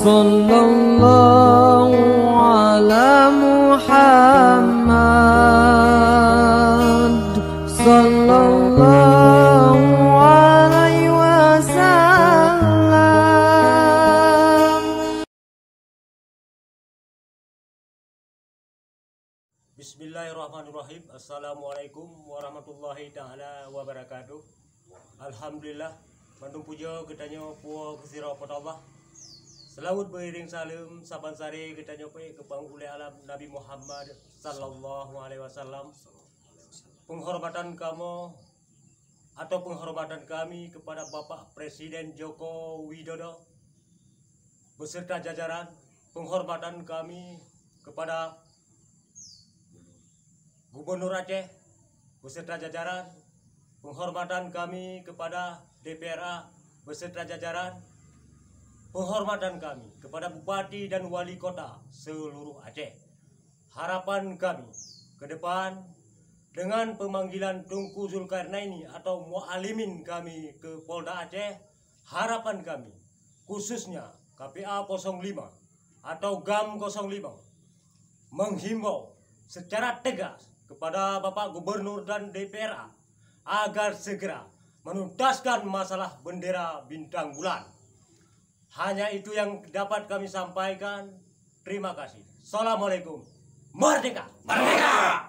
Sallallahu ala Muhammad, sallallahu alaihi wasallam. Bismillahirrahmanirrahim. Assalamualaikum warahmatullahi ta'ala wabarakatuh. Alhamdulillah, mandung puja ketanya puwa kesira Allah. Selawat beriring salam saban sari ketanya pe kepang oleh alam Nabi Muhammad sallallahu alaihi wasallam. Penghormatan kamu atau penghormatan kami kepada Bapak Presiden Joko Widodo beserta jajaran, penghormatan kami kepada Gubernur Aceh beserta jajaran, penghormatan kami kepada DPRA beserta jajaran, penghormatan kami kepada Bupati dan Wali Kota seluruh Aceh. Harapan kami ke depan dengan pemanggilan Tunku Zulkarnaini atau Mualimin kami ke Polda Aceh, harapan kami khususnya KPA 05 atau GAM 05 menghimbau secara tegas kepada Bapak Gubernur dan DPRA agar segera menuntaskan masalah bendera bintang bulan. Hanya itu yang dapat kami sampaikan. Terima kasih. Assalamualaikum. Merdeka! Merdeka!